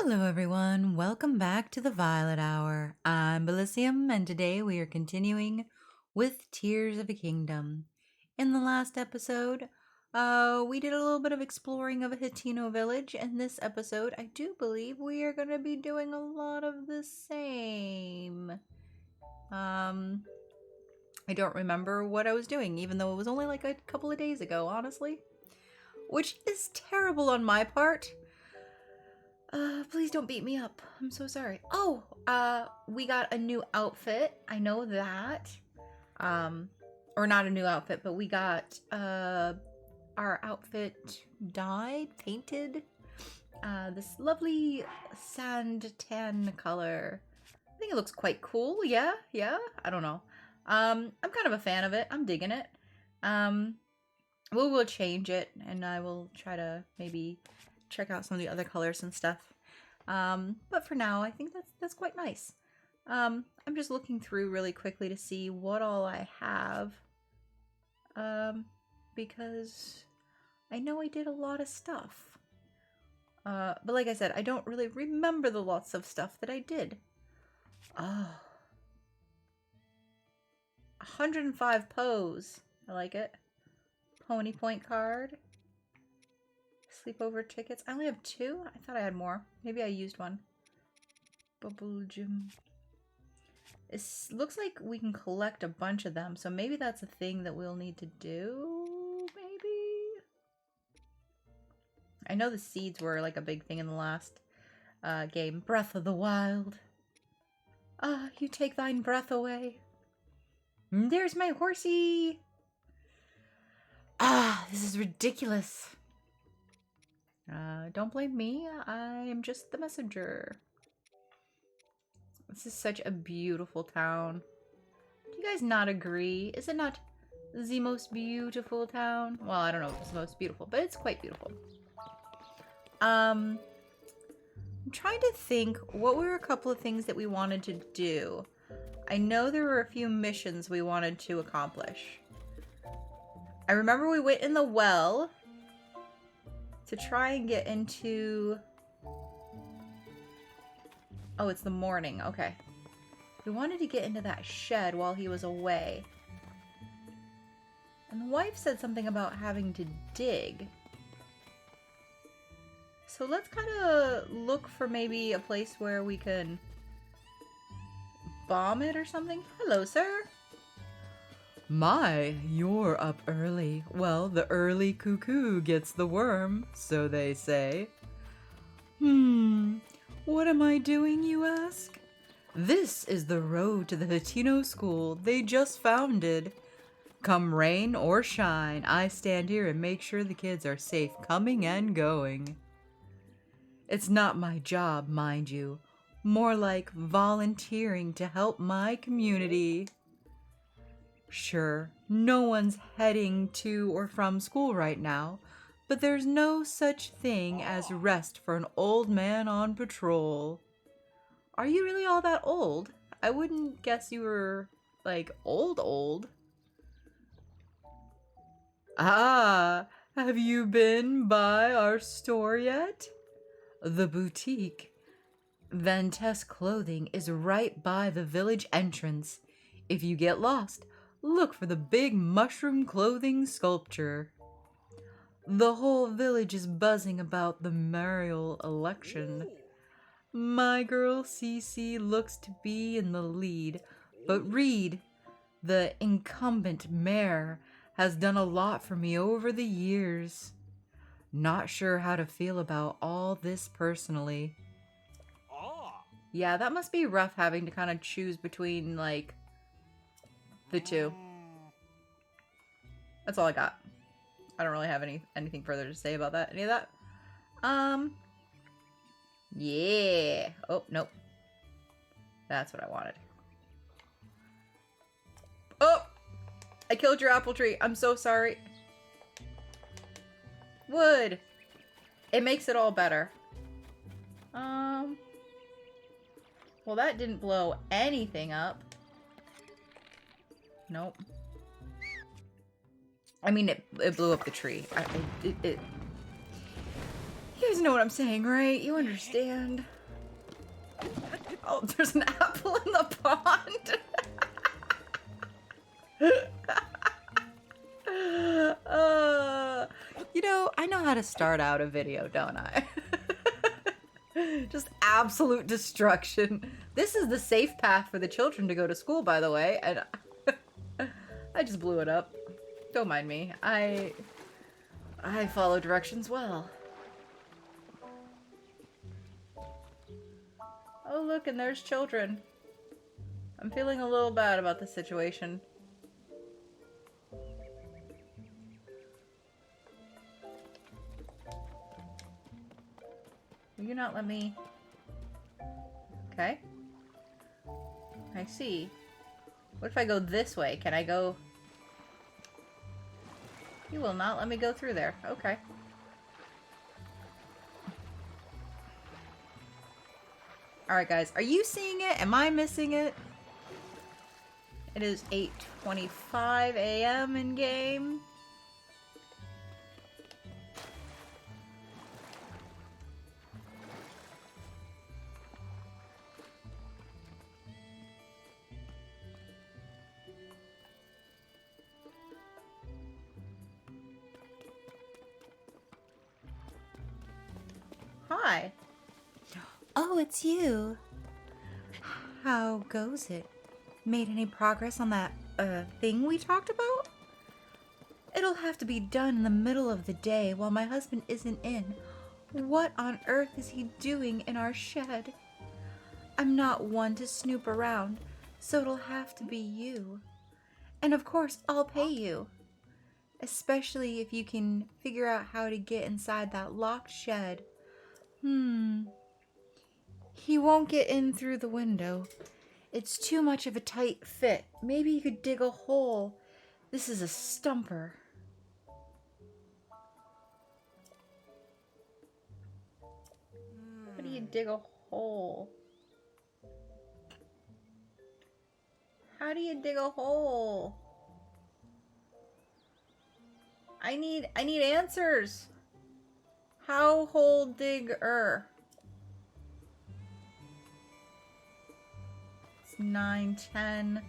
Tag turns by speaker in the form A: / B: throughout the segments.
A: Hello everyone, welcome back to the Violet Hour. I'm Bilicium and today we are continuing with Tears of a Kingdom. In the last episode, we did a little bit of exploring of a Hateno village. In this episode, I do believe we are going to be doing a lot of the same. I don't remember what I was doing, even though it was only like a couple of days ago, honestly. Which is terrible on my part. Please don't beat me up. I'm so sorry. Oh, we got a new outfit. I know that. Or not a new outfit, but we got, our outfit dyed, painted. This lovely sand tan color. I think it looks quite cool. Yeah. I don't know. I'm kind of a fan of it. I'm digging it. We will change it, and I will try to maybe check out some of the other colors and stuff. But for now, I think that's quite nice. I'm just looking through really quickly to see what all I have. Because I know I did a lot of stuff. But like I said, I don't really remember the lots of stuff that I did. Oh. 105 pose. I like it. Pony point card. Sleepover tickets. I only have 2? I thought I had more. Maybe I used one. Bubble gym. It looks like we can collect a bunch of them, so maybe that's a thing that we'll need to do, maybe? I know the seeds were like a big thing in the last game. Breath of the Wild. Ah, you take thine breath away. There's my horsey! Ah, this is ridiculous. Don't blame me. I am just the messenger. This is such a beautiful town. Do you guys not agree? Is it not the most beautiful town? Well, I don't know if it's the most beautiful, but it's quite beautiful. I'm trying to think what were a couple of things that we wanted to do. I know there were a few missions we wanted to accomplish. I remember we went in the well to try and get into... Oh, it's the morning. Okay. We wanted to get into that shed while he was away. And the wife said something about having to dig. So let's kind of look for maybe a place where we can bomb it or something. Hello, sir. My, you're up early. Well, the early cuckoo gets the worm, so they say. What am I doing, you ask? This is the road to the Hateno school they just founded. Come rain or shine, I stand here and make sure the kids are safe coming and going. It's not my job, mind you. More like volunteering to help my community. Sure, no one's heading to or from school right now, but there's no such thing as rest for an old man on patrol. Are you really all that old? I wouldn't guess you were, like, old. Ah, have you been by our store yet? The boutique. Ventes Clothing is right by the village entrance. If you get lost, look for the big mushroom clothing sculpture. The whole village is buzzing about the mayoral election. My girl Cece looks to be in the lead, but Reed, the incumbent mayor, has done a lot for me over the years. Not sure how to feel about all this personally. Yeah, that must be rough having to kind of choose between, like, the two. That's all I got. I don't really have anything further to say about that. Any of that? Yeah. Oh, nope. That's what I wanted. Oh! I killed your apple tree. I'm so sorry. Wood. It makes it all better. Well, that didn't blow anything up. Nope. I mean, it blew up the tree. You guys know what I'm saying, right? You understand. Oh, there's an apple in the pond. You know, I know how to start out a video, don't I? Just absolute destruction. This is the safe path for the children to go to school, by the way, and I just blew it up. Don't mind me. I follow directions well. Oh, look, and there's children. I'm feeling a little bad about the situation. Will you not let me... Okay. I see. What if I go this way? Can I go... You will not let me go through there. Okay. Alright, guys. Are you seeing it? Am I missing it? It is 8:25 a.m. in game. Hi. Oh, it's you. How goes it? Made any progress on that, thing we talked about? It'll have to be done in the middle of the day while my husband isn't in. What on earth is he doing in our shed? I'm not one to snoop around, so it'll have to be you. And of course, I'll pay you. Especially if you can figure out how to get inside that locked shed. He won't get in through the window. It's too much of a tight fit. Maybe you could dig a hole. This is a stumper. How do you dig a hole? How do you dig a hole? I need answers. How hole digger? It's 9, 10.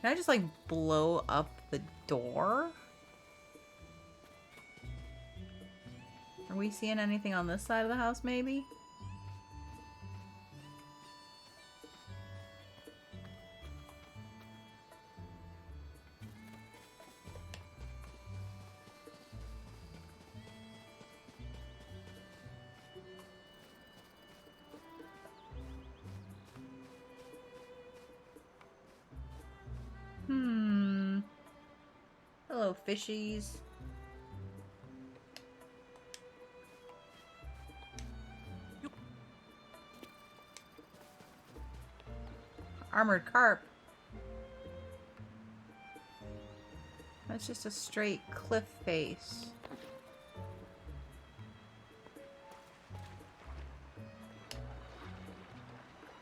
A: Can I just like blow up the door? Are we seeing anything on this side of the house maybe? Hello, fishies. Armored carp. That's just a straight cliff face.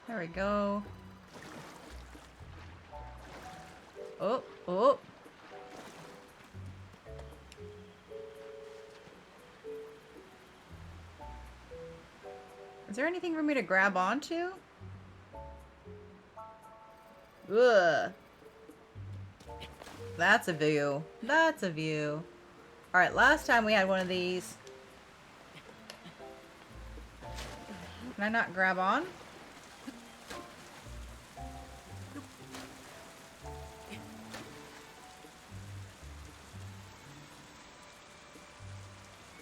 A: There we go. Oh, oh. Is there anything for me to grab onto? Ugh. That's a view. That's a view. Alright, last time we had one of these. Can I not grab on?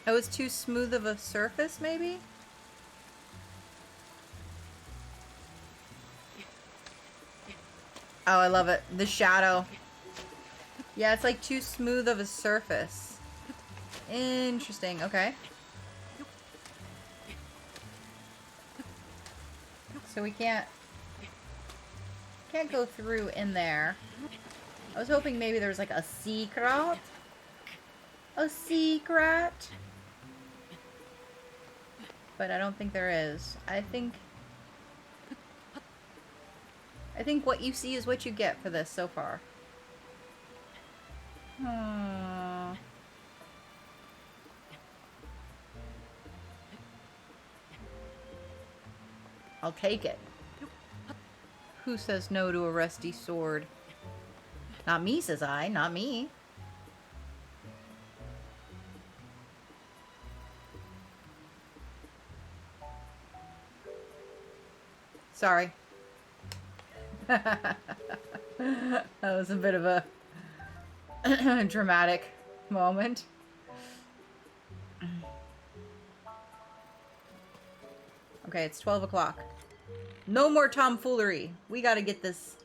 A: Oh, it's too smooth of a surface, maybe? Oh, I love it. The shadow. Yeah, it's like too smooth of a surface. Interesting. Okay. So we can't go through in there. I was hoping maybe there's like a secret. A secret. But I don't think there is. I think what you see is what you get for this so far. I'll take it. Who says no to a rusty sword? Not me, says I. Not me. Sorry. That was a bit of a dramatic moment. Okay, it's 12 o'clock. No more tomfoolery. We gotta get this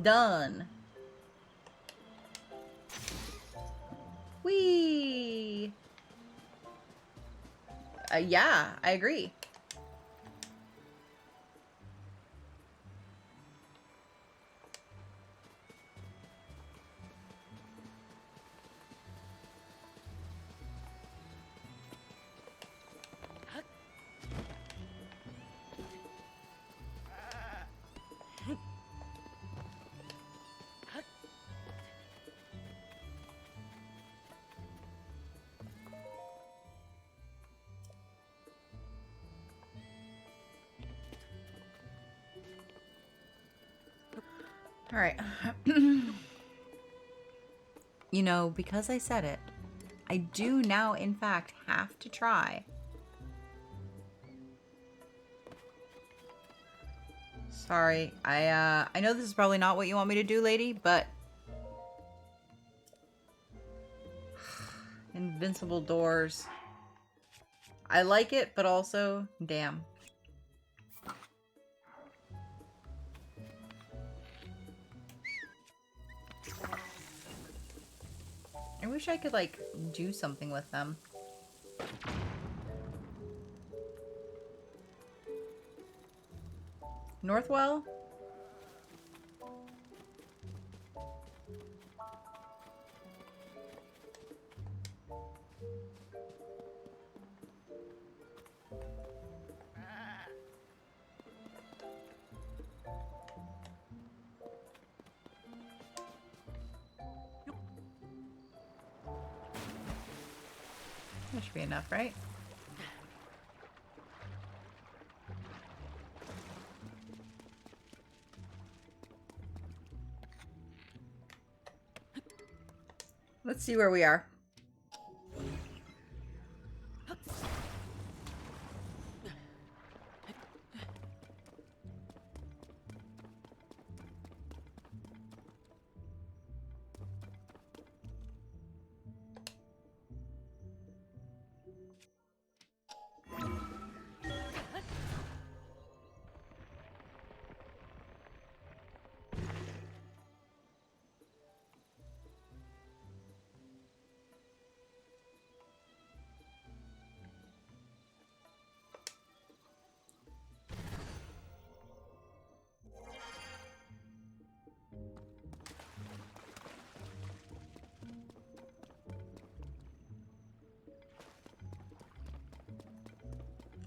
A: done. Whee! Yeah, I agree. All right. You know, because I said it, I do now, in fact, have to try. Sorry, I know this is probably not what you want me to do, lady, but invincible doors. I like it, but also, damn. I wish I could, like, do something with them. Northwell? That should be enough, right? Let's see where we are.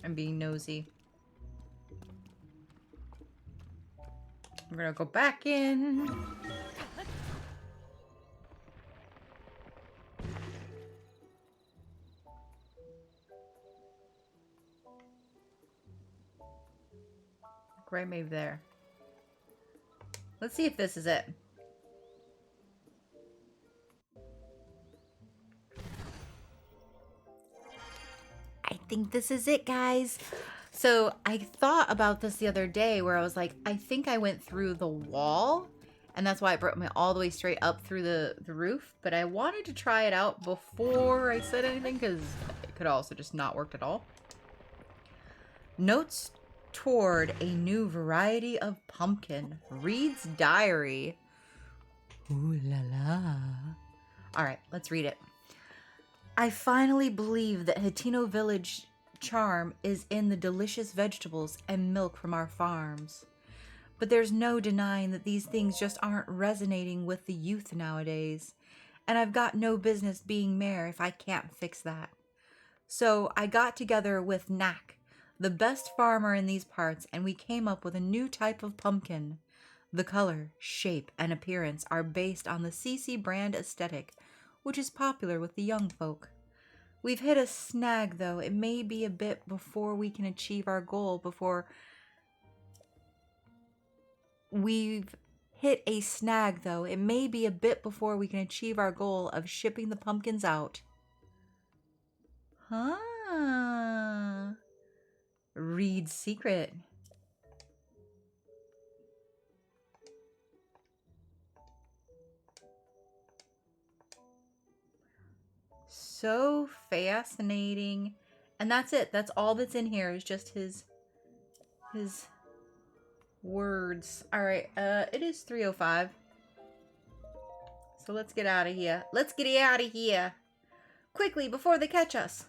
A: I'm being nosy. We're gonna go back in. Right, maybe there. Let's see if this is it. I think this is it, guys. So I thought about this the other day where I was like, I think I went through the wall and that's why it brought me all the way straight up through the roof. But I wanted to try it out before I said anything because it could also just not work at all. Notes toward a new variety of pumpkin. Reed's diary. Ooh la la. All right, let's read it. I finally believe that Hateno Village charm is in the delicious vegetables and milk from our farms. But there's no denying that these things just aren't resonating with the youth nowadays. And I've got no business being mayor if I can't fix that. So I got together with Knack, the best farmer in these parts, and we came up with a new type of pumpkin. The color, shape, and appearance are based on the CC brand aesthetic, which is popular with the young folk. We've hit a snag, though. It may be a bit before we can achieve our goal before We've hit a snag, though. It may be a bit before we can achieve our goal of shipping the pumpkins out. Huh. Reed's secret. So fascinating. And that's it. That's all that's in here is just his words. All right. It is 3:05. So let's get out of here. Let's get out of here. Quickly before they catch us.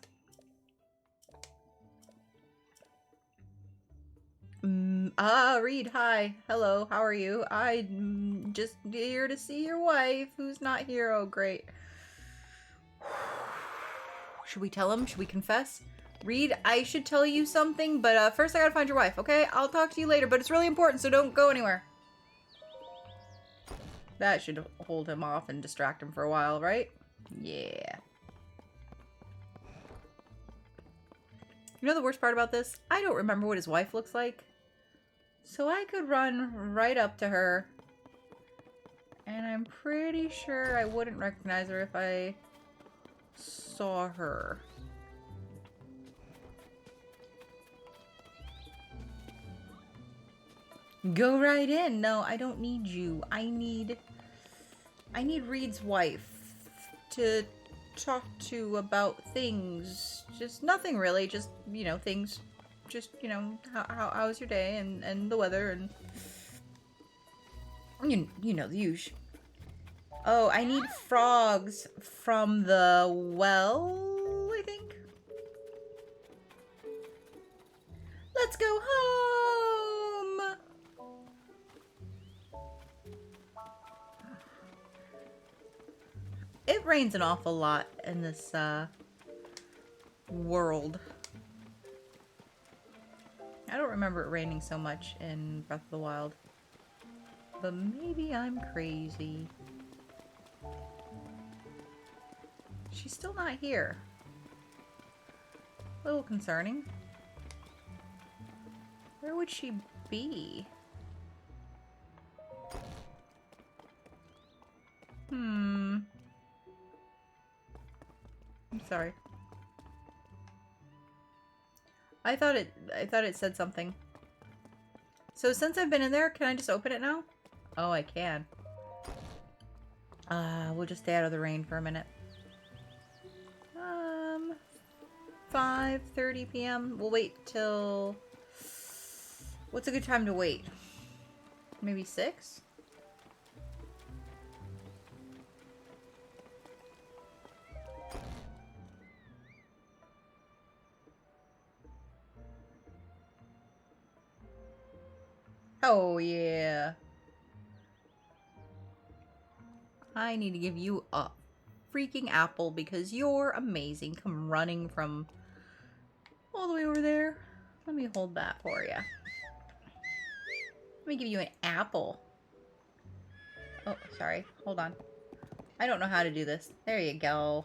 A: Reed, hi. Hello, how are you? I'm just here to see your wife, who's not here. Oh, great. Should we tell him? Should we confess? Reed, I should tell you something, but first I gotta find your wife, okay? I'll talk to you later, but it's really important, so don't go anywhere. That should hold him off and distract him for a while, right? Yeah. You know the worst part about this? I don't remember what his wife looks like. So I could run right up to her. And I'm pretty sure I wouldn't recognize her if I saw her. Go right in. No, I don't need you. I need Reed's wife to talk to about things. Just nothing really. Just, you know, things. Just, you know, how's your day and the weather and you know the usual. Oh, I need frogs from the well, I think. Let's go home. It rains an awful lot in this world. I don't remember it raining so much in Breath of the Wild. But maybe I'm crazy. She's still not here. A little concerning. Where would she be? I'm sorry. I thought it said something. So since I've been in there, can I just open it now? Oh, I can. We'll just stay out of the rain for a minute. 5:30 p.m. We'll wait till... What's a good time to wait? Maybe 6? Oh, yeah. I need to give you a freaking apple because you're amazing. Come running from all the way over there. Let me hold that for you. Let me give you an apple. Oh, sorry. Hold on. I don't know how to do this. There you go.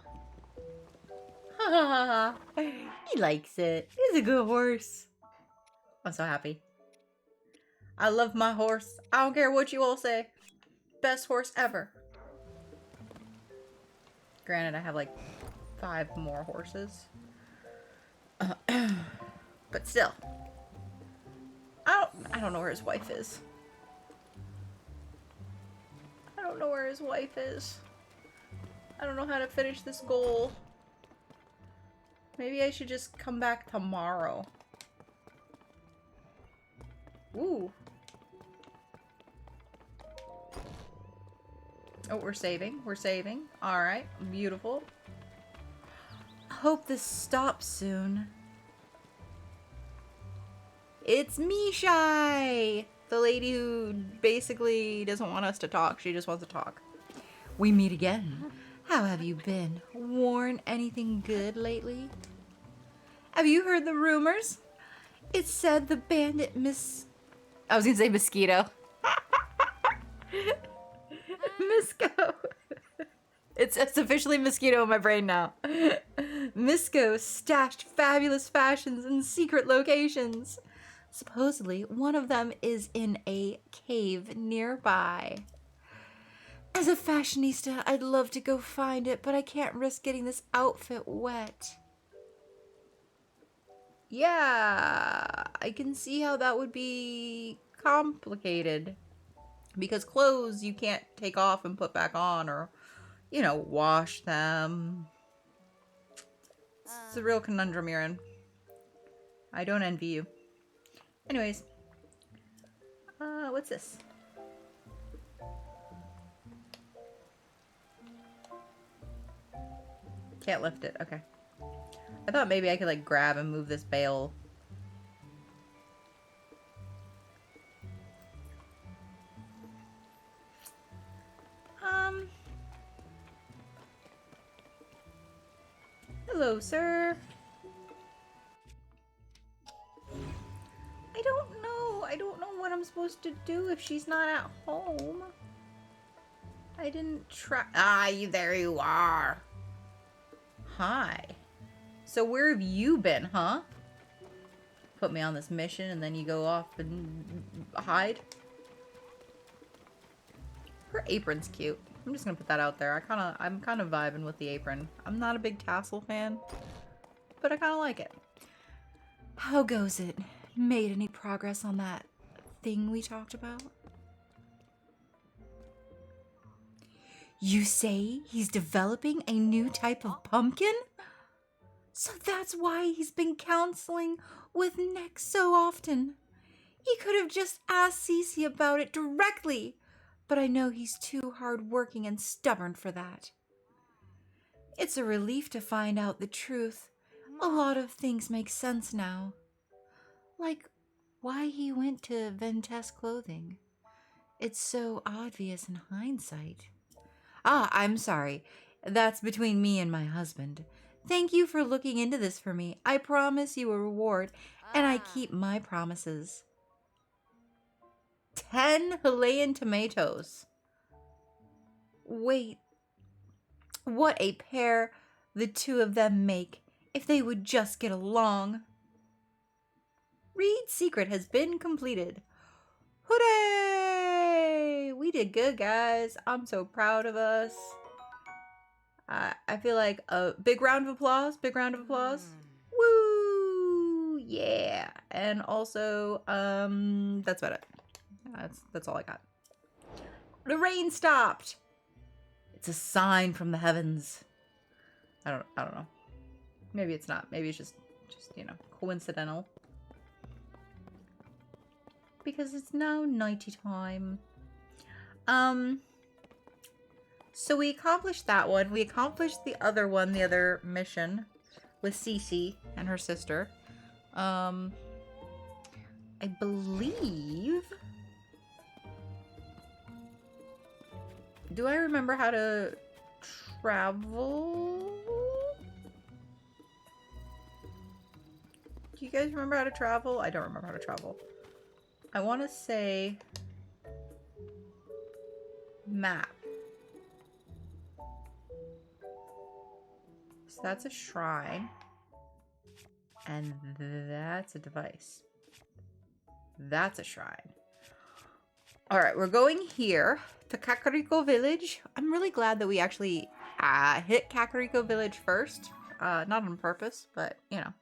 A: Ha ha ha ha. He likes it. He's a good horse. I'm so happy. I love my horse. I don't care what you all say. Best horse ever. Granted, I have like 5 more horses. But still. I don't know where his wife is. I don't know where his wife is. I don't know how to finish this goal. Maybe I should just come back tomorrow. Ooh. Oh, we're saving. We're saving. Alright. Beautiful. Hope this stops soon. It's Mishai! The lady who basically doesn't want us to talk. She just wants to talk. We meet again. How have you been? Worn anything good lately? Have you heard the rumors? It said the bandit I was gonna say mosquito. Misco. It's officially mosquito in my brain now. Misco stashed fabulous fashions in secret locations. Supposedly, one of them is in a cave nearby. As a fashionista, I'd love to go find it, but I can't risk getting this outfit wet. Yeah, I can see how that would be complicated. Because clothes you can't take off and put back on or, you know, wash them. It's a real conundrum you're in. I don't envy you. Anyways. What's this? Can't lift it. Okay. I thought maybe I could, like, grab and move this bale. Hello, sir. I don't know what I'm supposed to do if she's not at home. I didn't try. Ah, there you are. Hi. So where have you been, huh? Put me on this mission and then you go off and hide? Her apron's cute. I'm just gonna put that out there. I'm kind of vibing with the apron. I'm not a big tassel fan, but I kind of like it. How goes it? Made any progress on that thing we talked about? You say he's developing a new type of pumpkin? So that's why he's been counseling with Nick so often. He could have just asked Cece about it directly, but I know he's too hardworking and stubborn for that. It's a relief to find out the truth. A lot of things make sense now. Like why he went to Ventes Clothing. It's so obvious in hindsight. Ah, I'm sorry. That's between me and my husband. Thank you for looking into this for me. I promise you a reward, and I keep my promises. 10 Himalayan tomatoes. Wait. What a pair the two of them make if they would just get along. Reed's secret has been completed. Hooray! We did good, guys. I'm so proud of us. I feel like a big round of applause. Big round of applause. Woo! Yeah. And also, that's about it. That's all I got. The rain stopped. It's a sign from the heavens. I don't know. Maybe it's not. Maybe it's just you know, coincidental. Because it's now nighty time. So we accomplished that one. We accomplished the other one, the other mission with Cece and her sister. I believe. Do I remember how to travel? Do you guys remember how to travel? I don't remember how to travel. I want to say map. So that's a shrine. And that's a device. That's a shrine. Alright, we're going here to Kakariko Village. I'm really glad that we actually hit Kakariko Village first. Not on purpose, but, you know.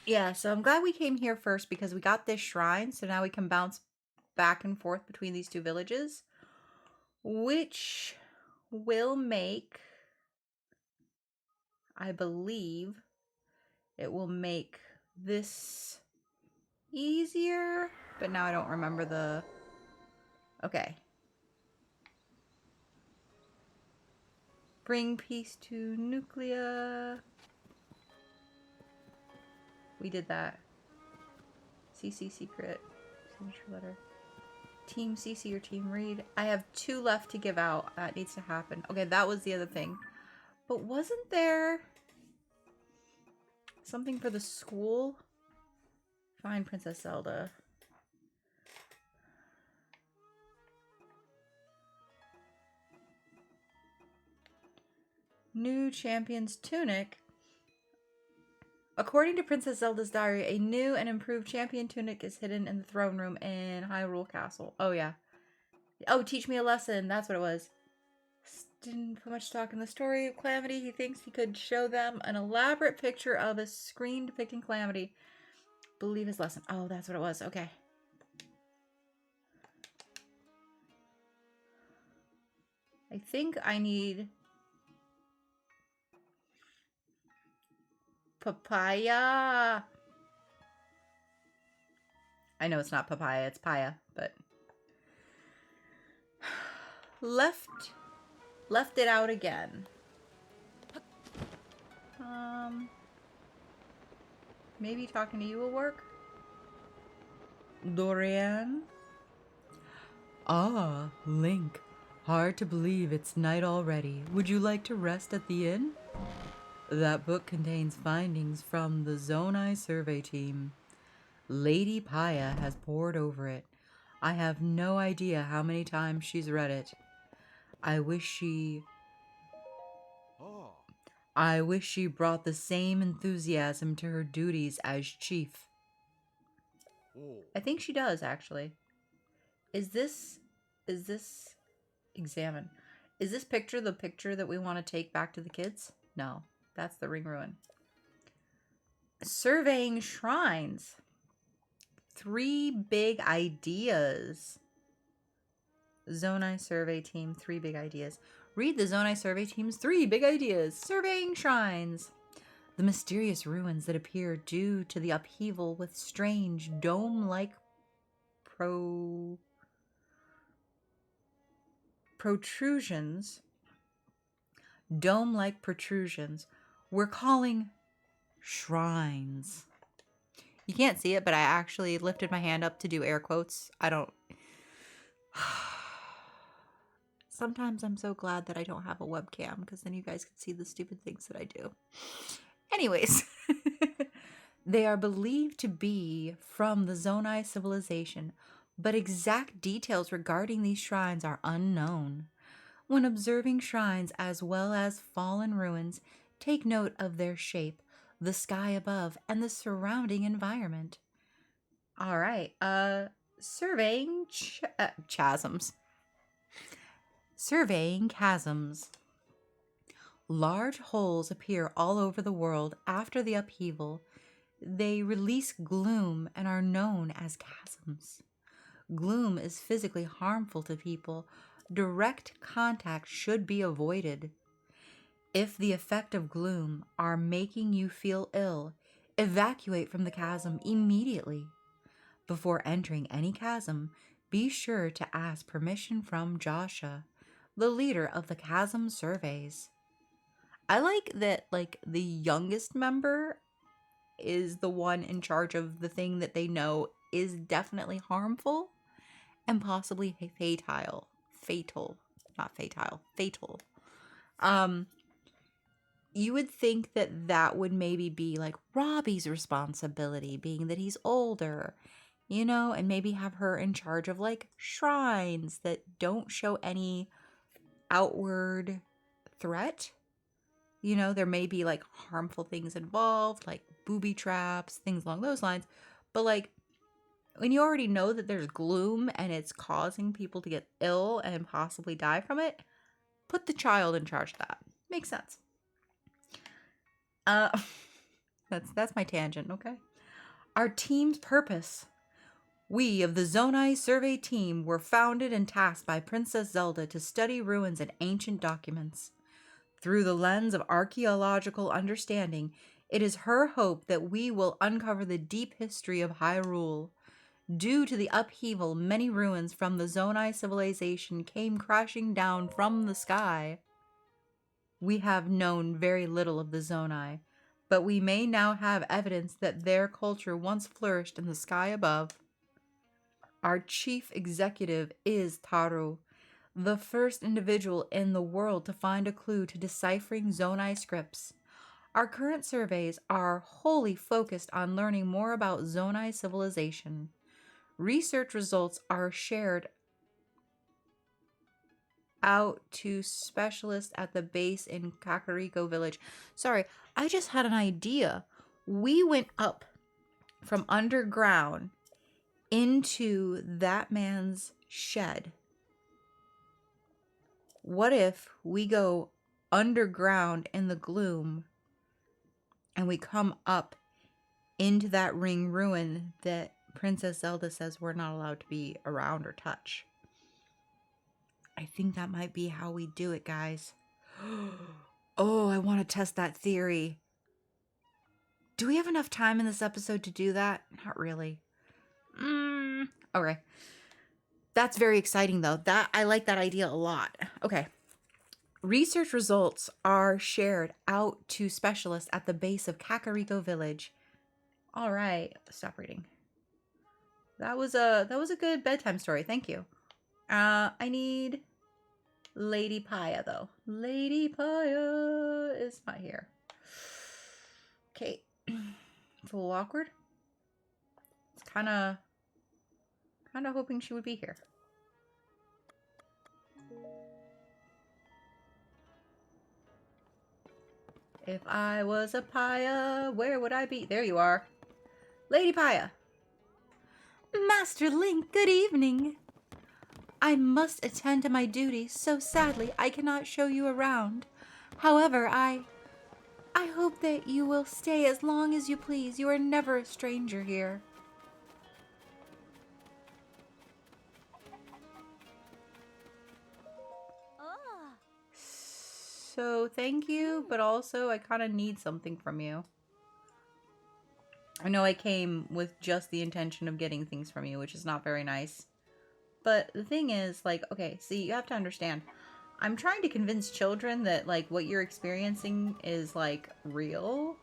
A: Yeah, so I'm glad we came here first because we got this shrine, so now we can bounce back and forth between these two villages, which will make, I believe, it will make this easier, but now I don't remember the, okay. Bring peace to Nuclea. We did that. CC secret. Signature letter. Team CC or Team Reed. I have 2 left to give out. That needs to happen. Okay, that was the other thing. But wasn't there Something for the school. Find Princess Zelda. New champion's tunic. According to Princess Zelda's diary, a new and improved champion tunic is hidden in the throne room in Hyrule Castle. Oh, yeah. Oh, teach me a lesson. That's what it was. Didn't put much stock in the story of Calamity. He thinks he could show them an elaborate picture of a screen depicting Calamity. Believe his lesson. Oh, that's what it was. Okay. I think I need papaya. I know it's not papaya, it's paya, but left it out again. Maybe talking to you will work. Dorian. Ah, Link. Hard to believe it's night already. Would you like to rest at the inn? That book contains findings from the Zonai survey team. Lady Paya has pored over it. I have no idea how many times she's read it. I wish she brought the same enthusiasm to her duties as chief. I think she does, actually. Is this examine? Is this picture the picture that we want to take back to the kids? No, that's the ring ruin. Surveying shrines. 3 big ideas. Zonai survey team, 3 big ideas. Read the Zonai survey team's 3 big ideas. Surveying shrines. The mysterious ruins that appear due to the upheaval with strange dome-like protrusions. Dome-like protrusions. We're calling shrines. You can't see it, but I actually lifted my hand up to do air quotes. I don't... Sometimes I'm so glad that I don't have a webcam, because then you guys can see the stupid things that I do. Anyways, they are believed to be from the Zonai civilization, but exact details regarding these shrines are unknown. When observing shrines as well as fallen ruins, take note of their shape, the sky above, and the surrounding environment. All right, surveying chasms. Surveying chasms. Large holes appear all over the world after the upheaval. They release gloom and are known as chasms. Gloom is physically harmful to people. Direct contact should be avoided. If the effect of gloom are making you feel ill, evacuate from the chasm immediately. Before entering any chasm, be sure to ask permission from Joshua, the leader of the chasm surveys. I like that, like, the youngest member is the one in charge of the thing that they know is definitely harmful and possibly fatal. You would think that that would maybe be like Robbie's responsibility, being that he's older, you know, and maybe have her in charge of like shrines that don't show any outward threat. You know, there may be like harmful things involved, like booby traps, things along those lines. But like when you already know that there's gloom and it's causing people to get ill and possibly die from it, put the child in charge of that. Makes sense. That's my tangent, okay? Our team's purpose. We of the Zonai survey team were founded and tasked by Princess Zelda to study ruins and ancient documents. Through the lens of archaeological understanding, it is her hope that we will uncover the deep history of Hyrule. Due to the upheaval, many ruins from the Zonai civilization came crashing down from the sky. We have known very little of the Zonai, but we may now have evidence that their culture once flourished in the sky above. Our chief executive is Taru, the first individual in the world to find a clue to deciphering Zonai scripts. Our current surveys are wholly focused on learning more about Zonai civilization. Research results are shared out to specialists at the base in Kakariko village. Sorry, I just had an idea. We went up from underground into that man's shed. What if we go underground in the gloom and we come up into that ring ruin that Princess Zelda says we're not allowed to be around or touch? I think that might be how we do it, guys. Oh, I want to test that theory. Do we have enough time in this episode to do that? Not really. Okay. That's very exciting, though. I like that idea a lot. Okay. Research results are shared out to specialists at the base of Kakariko village. All right. Stop reading. That was a good bedtime story. Thank you. I need Lady Paya, though. Lady Paya is not here. Okay. It's a little awkward. It's kind of hoping she would be here. If I was a Paya, where would I be? There you are. Lady Paya. Master Link, good evening. I must attend to my duties, so sadly I cannot show you around. However, I hope that you will stay as long as you please. You are never a stranger here. So thank you, but also I kind of need something from you. I know I came with just the intention of getting things from you, which is not very nice. But the thing is, like, okay, see, you have to understand. I'm trying to convince children that, like, what you're experiencing is, like, real.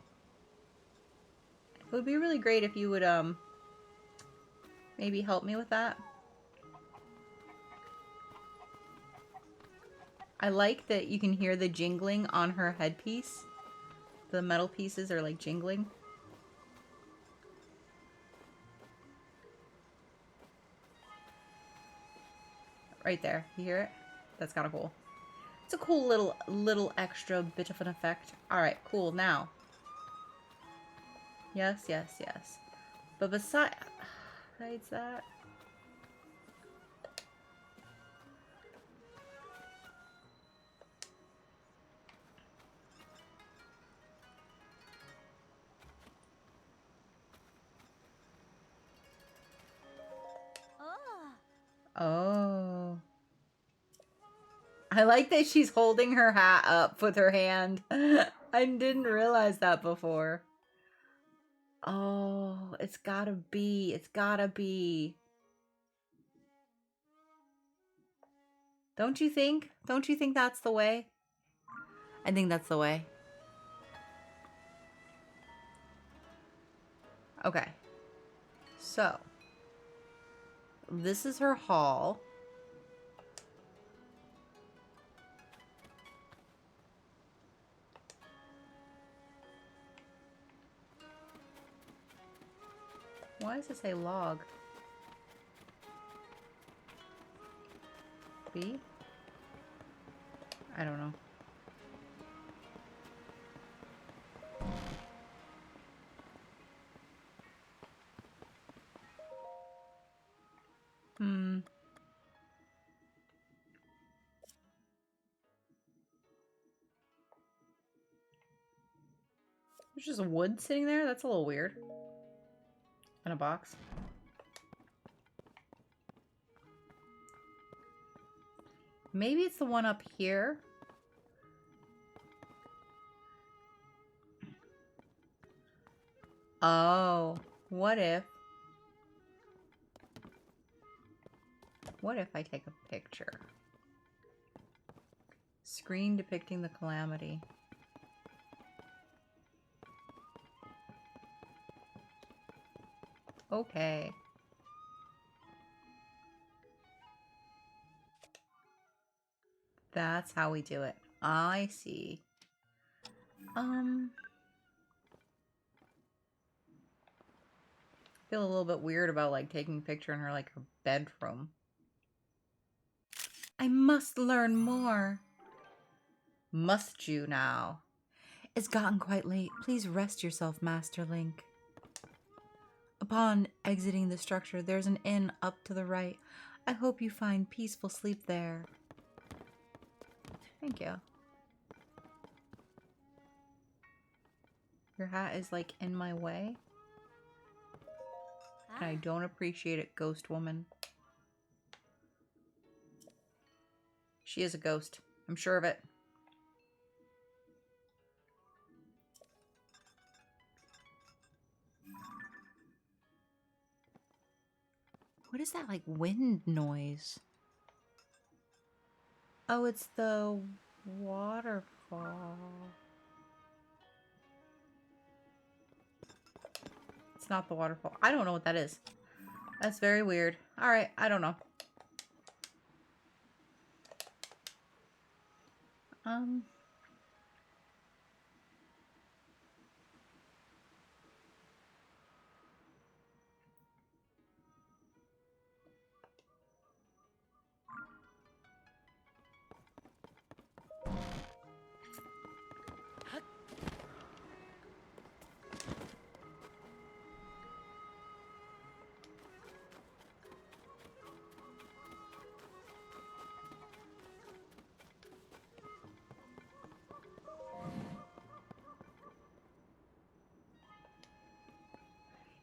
A: It would be really great if you would, maybe help me with that. I like that you can hear the jingling on her headpiece. The metal pieces are, like, jingling. Right there. You hear it? That's kind of cool. It's a cool little extra bit of an effect. Alright, cool. Now. Yes, yes, yes. But besides that... Oh. I like that she's holding her hat up with her hand. I didn't realize that before. Oh, it's gotta be. It's gotta be. Don't you think? Don't you think that's the way? I think that's the way. Okay. So. This is her hall. Why does it say log? B? I don't know. There's just wood sitting there? That's a little weird. In a box. Maybe it's the one up here. Oh, what if I take a picture? Screen depicting the Calamity. Okay. That's how we do it. I see. feel a little bit weird about like taking a picture in her like her bedroom. I must learn more. Must you now? It's gotten quite late. Please rest yourself, Master Link. Upon exiting the structure, there's an inn up to the right. I hope you find peaceful sleep there. Thank you. Your hat is like in my way. And I don't appreciate it, ghost woman. She is a ghost. I'm sure of it. What is that, like, wind noise? Oh, it's the waterfall. It's not the waterfall. I don't know what that is. That's very weird. Alright, I don't know.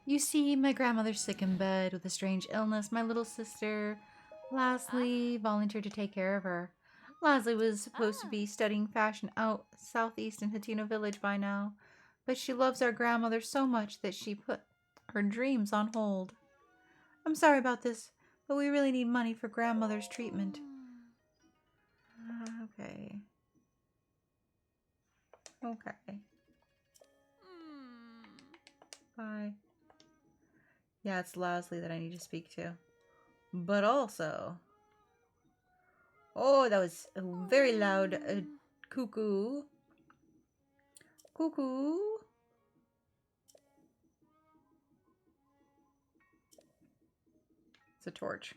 A: You see, my grandmother's sick in bed with a strange illness. My little sister, Leslie, volunteered to take care of her. Leslie was supposed to be studying fashion out southeast in Hateno village by now, but she loves our grandmother so much that she put her dreams on hold. I'm sorry about this, but we really need money for grandmother's treatment. Okay. Okay. Bye. Yeah, it's Leslie that I need to speak to. But also... Oh, that was a very loud cuckoo. Cuckoo. It's a torch.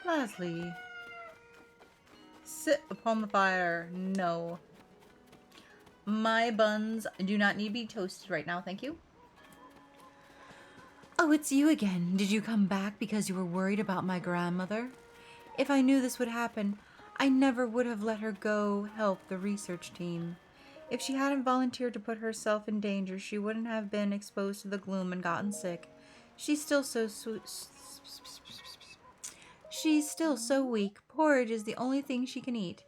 A: Leslie. Sit upon the fire. No. My buns do not need to be toasted right now, thank you. Oh, it's you again. Did you come back because you were worried about my grandmother? If I knew this would happen, I never would have let her go help the research team. If she hadn't volunteered to put herself in danger, she wouldn't have been exposed to the gloom and gotten sick. She's still so weak. Porridge is the only thing she can eat.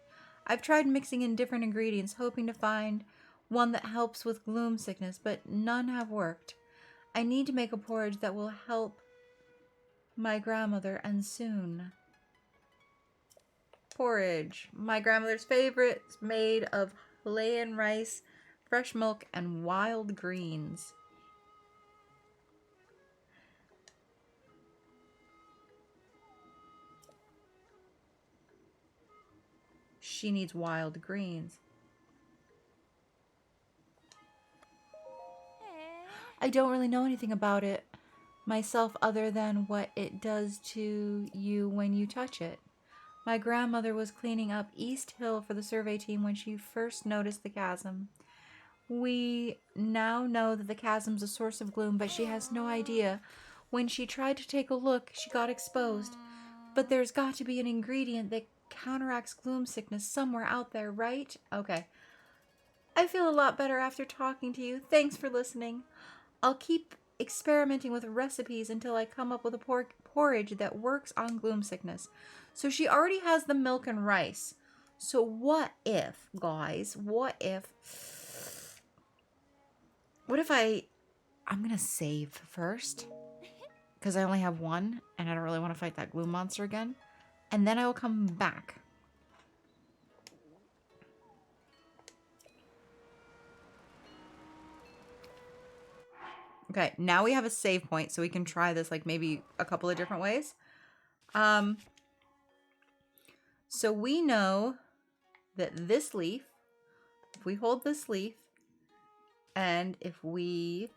A: I've tried mixing in different ingredients, hoping to find one that helps with gloom sickness, but none have worked. I need to make a porridge that will help my grandmother, and soon. Porridge. My grandmother's favorite, made of Himalayan rice, fresh milk, and wild greens. She needs wild greens. I don't really know anything about it myself other than what it does to you when you touch it. My grandmother was cleaning up East Hill for the survey team when she first noticed the chasm. We now know that the chasm's a source of gloom, but she has no idea. When she tried to take a look, she got exposed. But there's got to be an ingredient that counteracts gloom sickness somewhere out there, right? Okay. I feel a lot better after talking to you. Thanks for listening. I'll keep experimenting with recipes until I come up with a porridge that works on gloom sickness. So she already has the milk and rice. So what if, guys, what if I'm going to save first because I only have one and I don't really want to fight that gloom monster again. And then I will come back. Okay, now we have a save point, so we can try this like maybe a couple of different ways. So we know that this leaf if we hold this leaf and if we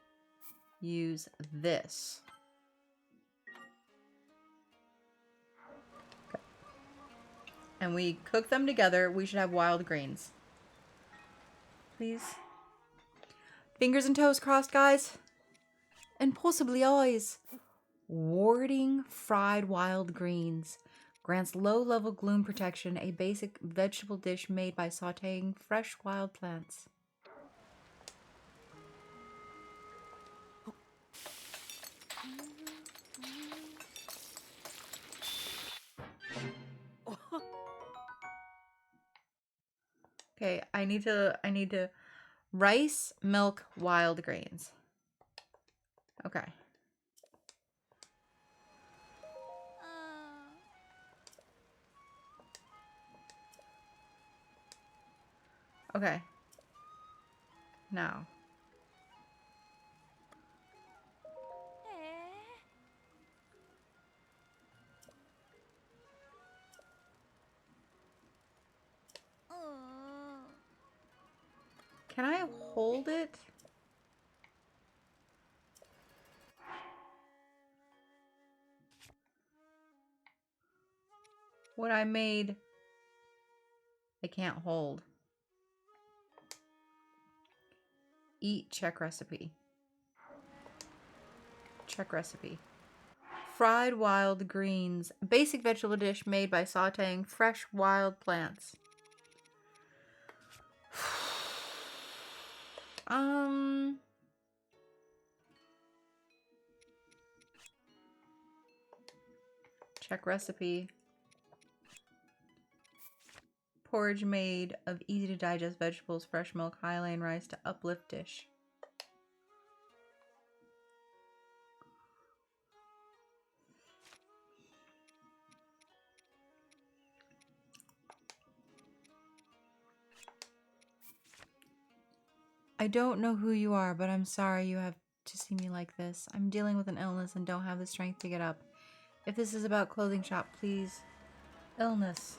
A: use this. Okay. And we cook them together, we should have wild greens. Please. Fingers and toes crossed, guys. And possibly eyes. Warding fried wild greens. Grants low-level gloom protection, a basic vegetable dish made by sautéing fresh wild plants. Okay, I need to rice, milk, wild grains. Okay. Okay. Now. Can I hold it? What I made, I can't hold. Eat, check recipe. Check recipe. Fried wild greens. Basic vegetable dish made by sautéing fresh wild plants. Check recipe. Porridge made of easy to digest vegetables, fresh milk, high-lane rice to uplift dish. I don't know who you are, but I'm sorry you have to see me like this. I'm dealing with an illness and don't have the strength to get up. If this is about clothing shop, please. Illness.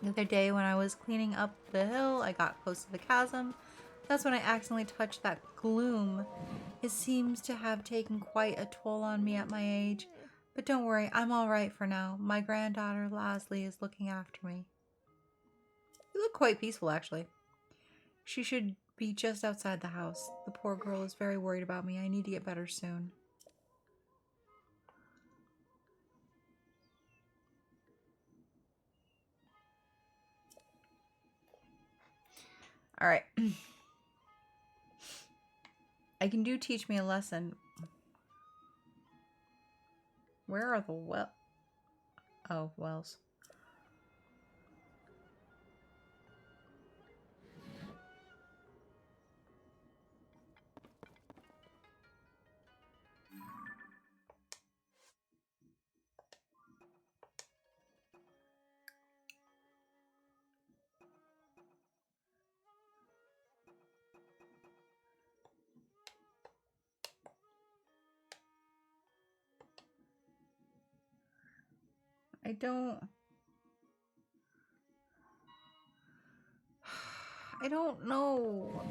A: The other day when I was cleaning up the hill, I got close to the chasm. That's when I accidentally touched that gloom. It seems to have taken quite a toll on me at my age. But don't worry, I'm alright for now. My granddaughter, Lasley, is looking after me. You look quite peaceful, actually. She should be just outside the house. The poor girl is very worried about me. I need to get better soon. Alright. I can do teach me a lesson. Where are the wells. I don't know.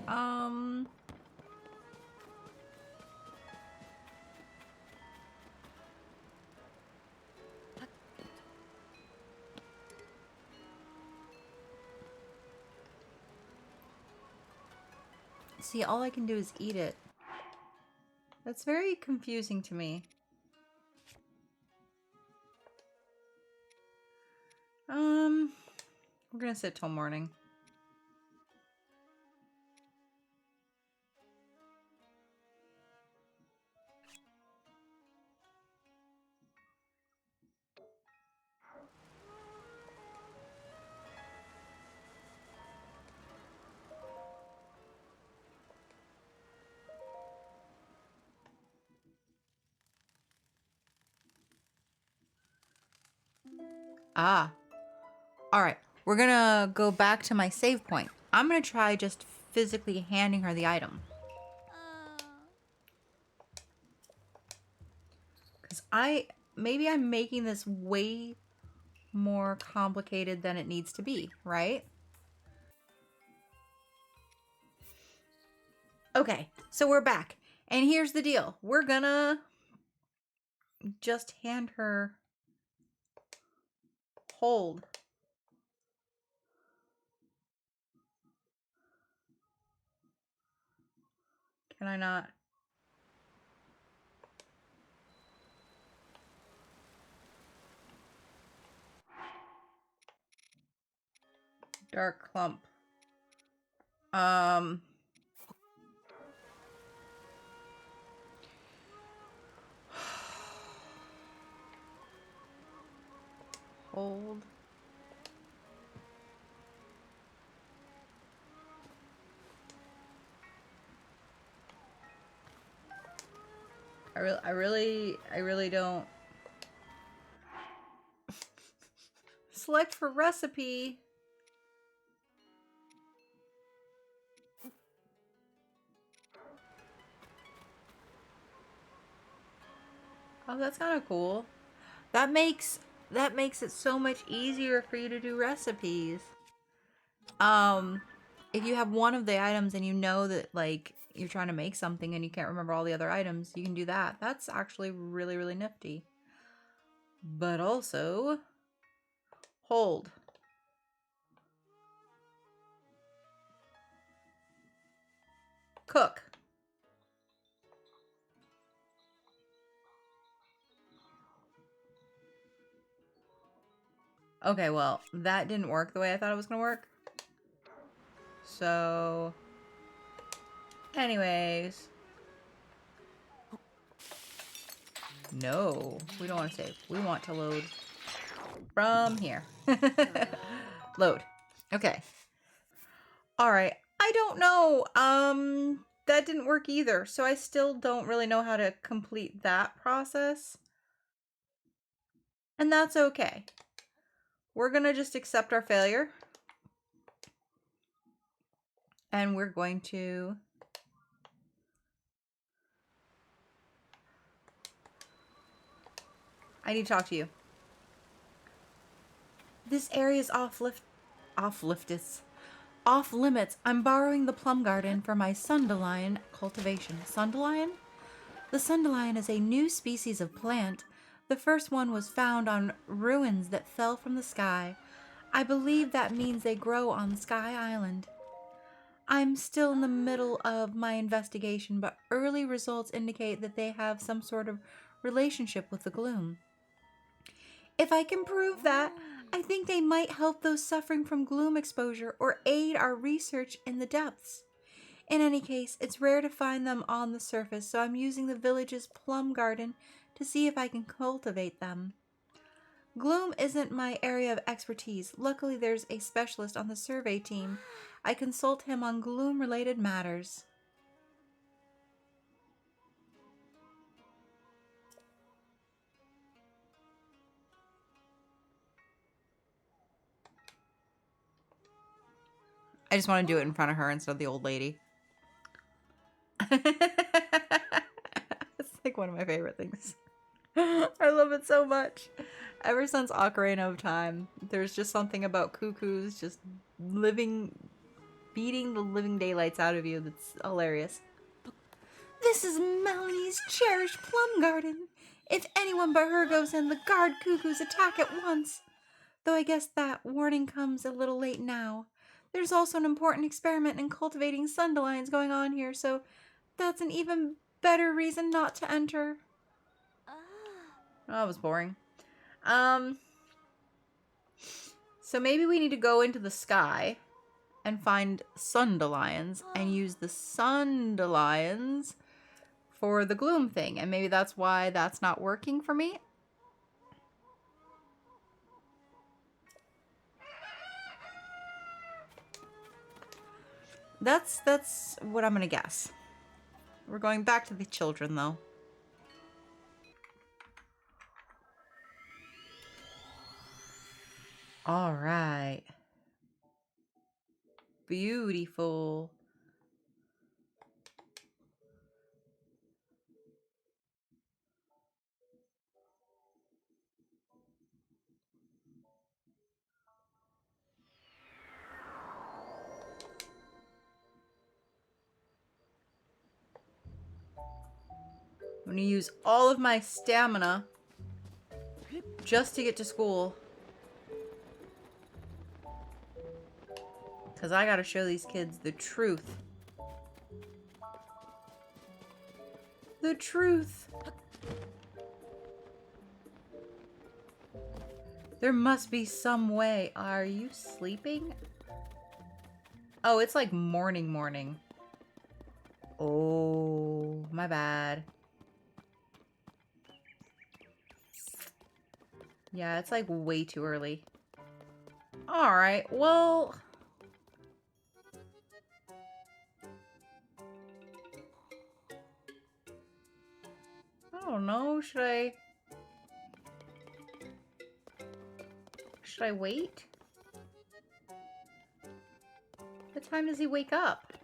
A: See, all I can do is eat it. That's very confusing to me. We're gonna sit till morning. Ah. Alright. We're gonna go back to my save point. I'm gonna try just physically handing her the item. Because maybe I'm making this way more complicated than it needs to be, right? Okay, so we're back. And here's the deal. We're gonna just hand her hold. Can I not? Dark clump. Hold. I really don't. Select for recipe. Oh, that's kind of cool. That makes it so much easier for you to do recipes. If you have one of the items and you know that like you're trying to make something and you can't remember all the other items, you can do that. That's actually really, really nifty. But also, hold. Cook. Okay, well, that didn't work the way I thought it was going to work. So, anyways. No, we don't want to save. We want to load from here. Load. Okay. All right. I don't know. That didn't work either. So I still don't really know how to complete that process. And that's okay. We're going to just accept our failure. And we're going to... I need to talk to you. This area is off limits. I'm borrowing the plum garden for my sundelion cultivation. Sundelion? The sundelion is a new species of plant. The first one was found on ruins that fell from the sky. I believe that means they grow on Sky Island. I'm still in the middle of my investigation, but early results indicate that they have some sort of relationship with the gloom. If I can prove that, I think they might help those suffering from gloom exposure or aid our research in the depths. In any case, it's rare to find them on the surface, so I'm using the village's plum garden to see if I can cultivate them. Gloom isn't my area of expertise. Luckily, there's a specialist on the survey team. I consult him on gloom-related matters. I just want to do it in front of her instead of the old lady. It's like one of my favorite things. I love it so much. Ever since Ocarina of Time, there's just something about cuckoos just beating the living daylights out of you that's hilarious. This is Melanie's cherished plum garden. If anyone but her goes in, the guard cuckoos attack at once. Though I guess that warning comes a little late now. There's also an important experiment in cultivating sundelions going on here, so that's an even better reason not to enter. Oh, that was boring. So maybe we need to go into the sky and find sundelions and use the sundelions for the gloom thing. And maybe that's why that's not working for me. That's what I'm gonna guess. We're going back to the children though. All right. Beautiful. I'm gonna use all of my stamina just to get to school. Because I gotta show these kids the truth. The truth. There must be some way. Are you sleeping? Oh, it's like morning. Oh, my bad. Yeah, it's like way too early. Alright, well... I don't know, should I wait? What time does he wake up?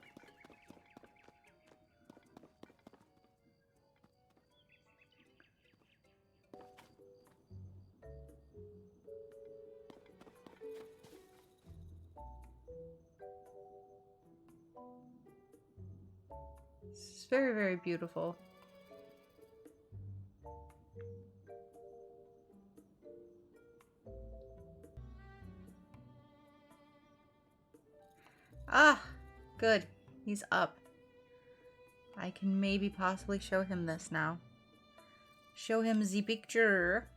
A: It's very, very beautiful. Ah, good. He's up. I can maybe possibly show him this now. Show him the picture.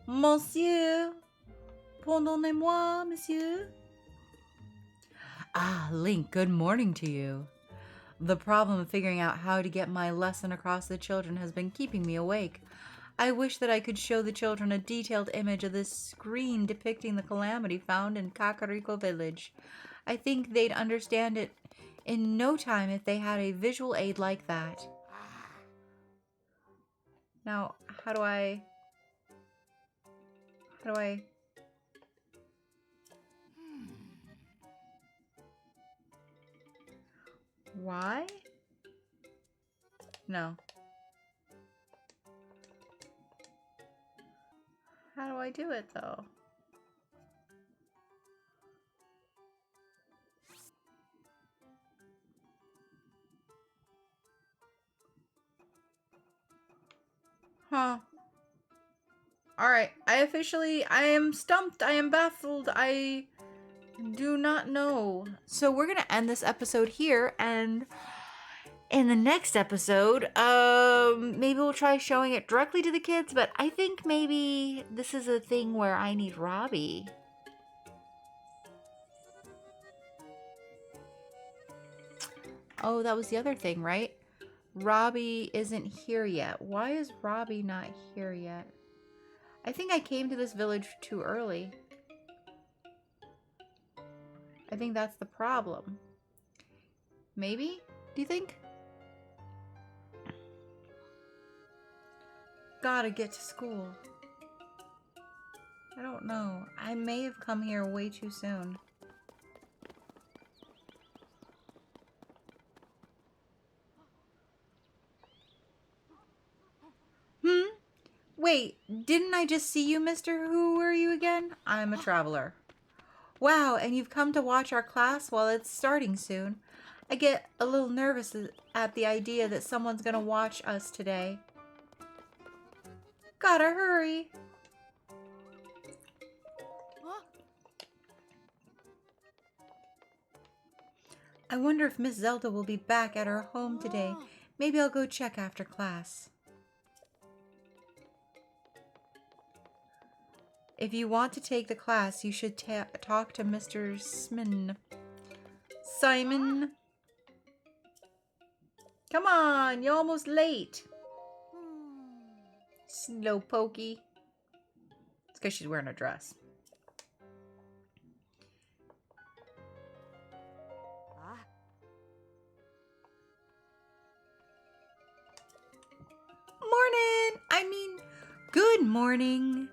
A: Monsieur, pardonnez-moi, monsieur. Ah, Link, good morning to you. The problem of figuring out how to get my lesson across to the children has been keeping me awake. I wish that I could show the children a detailed image of this screen depicting the calamity found in Kakariko Village. I think they'd understand it in no time if they had a visual aid like that. Now, how do I... Why? No. How do I do it, though? Huh. Alright, I am stumped, I am baffled, I do not know. So we're gonna end this episode here, and in the next episode, maybe we'll try showing it directly to the kids, but I think maybe this is a thing where I need Robbie. Oh, that was the other thing, right? Robbie isn't here yet. Why is Robbie not here yet? I think I came to this village too early. I think that's the problem. Maybe? Do you think? Gotta get to school. I don't know. I may have come here way too soon. Wait, didn't I just see you, mister? Who are you again? I'm a traveler. Wow, and you've come to watch our class? Well, it's starting soon. I get a little nervous at the idea that someone's gonna watch us today. Gotta hurry. I wonder if Miss Zelda will be back at her home today. Maybe I'll go check after class. If you want to take the class, you should talk to Mr. Simon. Come on, you're almost late. Slowpokey. It's because she's wearing a dress. Good morning.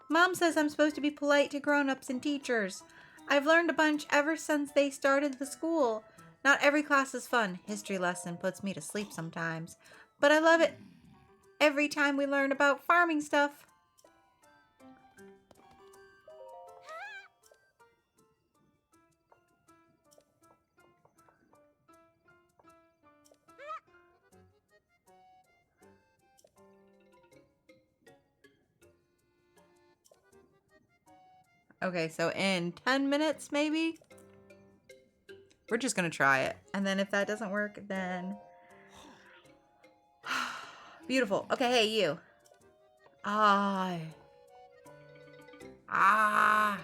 A: Mom says I'm supposed to be polite to grown-ups and teachers. I've learned a bunch ever since they started the school. Not every class is fun. History lesson puts me to sleep sometimes. But I love it every time we learn about farming stuff. Okay, so in 10 minutes, maybe? We're just gonna try it. And then if that doesn't work, then... Beautiful. Okay, hey, you. Ah. Ah.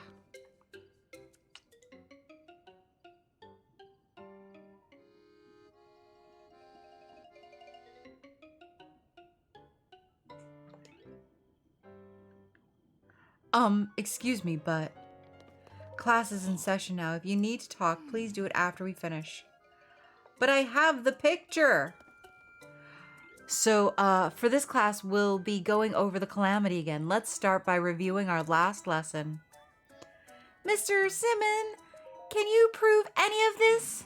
A: Excuse me, but class is in session now. If you need to talk, please do it after we finish. But I have the picture. So, for this class, we'll be going over the Calamity again. Let's start by reviewing our last lesson. Mr. Simon, can you prove any of this?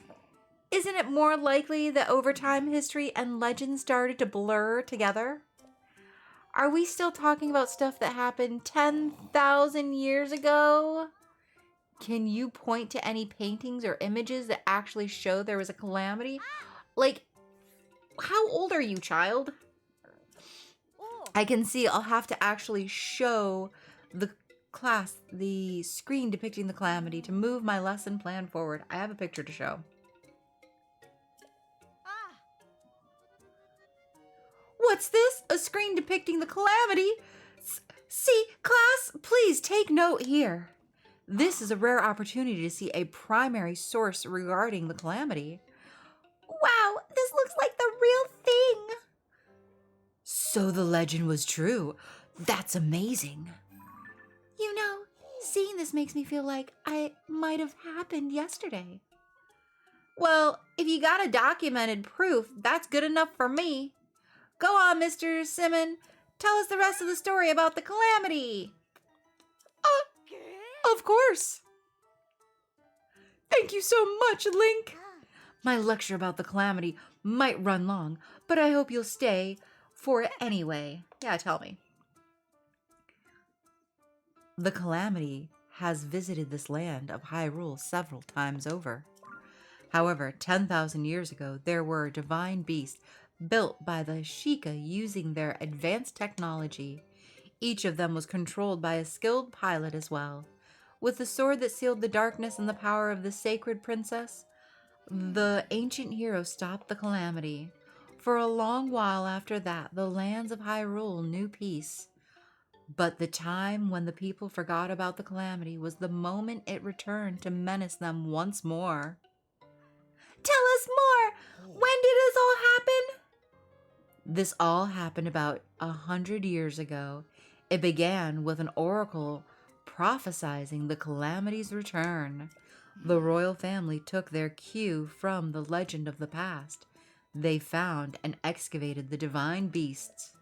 A: Isn't it more likely that over time history and legend started to blur together? Are we still talking about stuff that happened 10,000 years ago? Can you point to any paintings or images that actually show there was a calamity? Like, how old are you, child? I can see I'll have to actually show the class the screen depicting the calamity to move my lesson plan forward. I have a picture to show. What's this? A screen depicting the calamity? See, class, please take note here. This is a rare opportunity to see a primary source regarding the calamity. Wow, this looks like the real thing. So the legend was true. That's amazing. You know, seeing this makes me feel like it might have happened yesterday. Well, if you got a documented proof, that's good enough for me. Go on, Mr. Simon. Tell us the rest of the story about the calamity. Of course. Thank you so much, Link. My lecture about the calamity might run long, but I hope you'll stay for it anyway. Yeah, tell me. The calamity has visited this land of Hyrule several times over. However, 10,000 years ago, there were divine beasts built by the Sheikah using their advanced technology. Each of them was controlled by a skilled pilot as well. With the sword that sealed the darkness and the power of the sacred princess, the ancient hero stopped the calamity. For a long while after that, the lands of Hyrule knew peace. But the time when the people forgot about the calamity was the moment it returned to menace them once more. Tell us more! When did this all happen? This all happened about 100 years ago. It began with an oracle prophesizing the calamity's return. The royal family took their cue from the legend of the past. They found and excavated the divine beasts.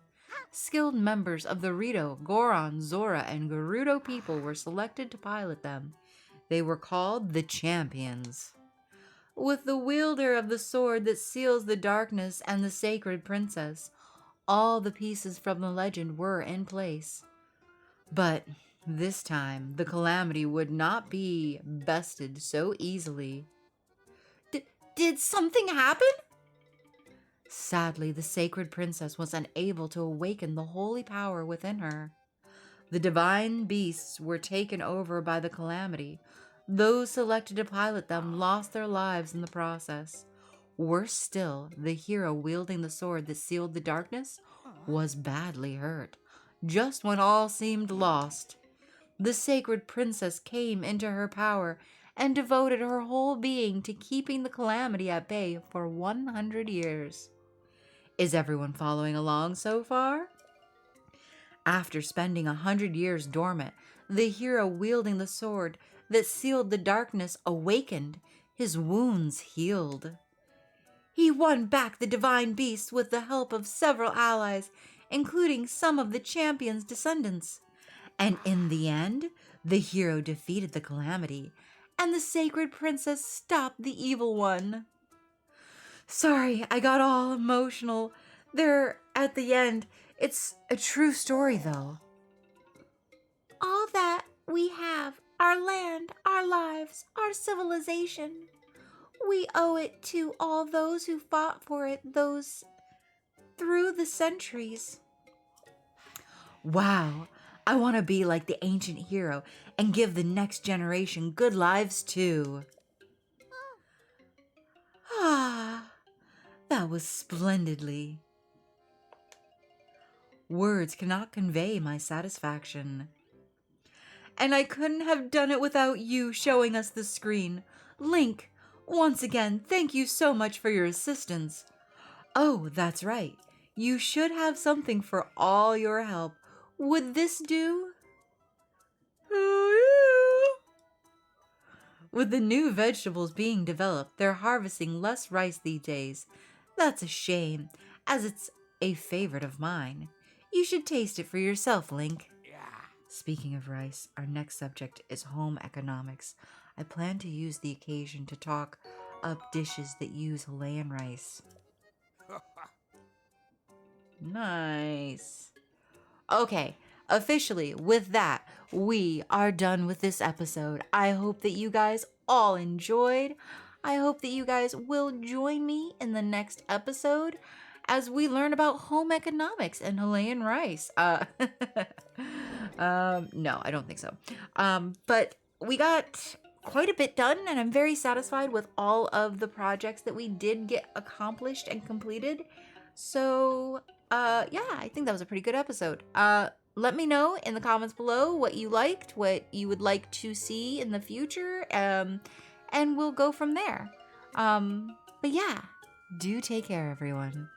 A: Skilled members of the Rito, Goron, Zora, and Gerudo people were selected to pilot them. They were called the Champions. With the wielder of the sword that seals the darkness and the sacred princess, all the pieces from the legend were in place. But this time, the calamity would not be bested so easily. Did something happen? Sadly, the sacred princess was unable to awaken the holy power within her. The divine beasts were taken over by the calamity. Those selected to pilot them lost their lives in the process. Worse still, the hero wielding the sword that sealed the darkness was badly hurt. Just when all seemed lost, the sacred princess came into her power and devoted her whole being to keeping the calamity at bay for 100 years. Is everyone following along so far? After spending 100 years dormant, the hero wielding the sword that sealed the darkness awakened, his wounds healed. He won back the divine beasts with the help of several allies, including some of the champion's descendants. And in the end, the hero defeated the calamity, and the sacred princess stopped the evil one. Sorry, I got all emotional there at the end. It's a true story, though. All that we have, our land, our lives, our civilization, we owe it to all those who fought for it through the centuries. Wow, I want to be like the ancient hero and give the next generation good lives too. Ah, that was splendidly. Words cannot convey my satisfaction. And I couldn't have done it without you showing us the screen. Link, once again, thank you so much for your assistance. Oh, that's right. You should have something for all your help. Would this do? Oh, yeah. With the new vegetables being developed, they're harvesting less rice these days. That's a shame, as it's a favorite of mine. You should taste it for yourself, Link. Speaking of rice, our next subject is home economics. I plan to use the occasion to talk up dishes that use Hawaiian rice. Nice. Okay, officially, with that, we are done with this episode. I hope that you guys all enjoyed. I hope that you guys will join me in the next episode as we learn about home economics and Hawaiian rice. No, I don't think so. But we got quite a bit done, and I'm very satisfied with all of the projects that we did get accomplished and completed. So, yeah, I think that was a pretty good episode. Let me know in the comments below what you liked, what you would like to see in the future, and we'll go from there. But yeah, do take care, everyone.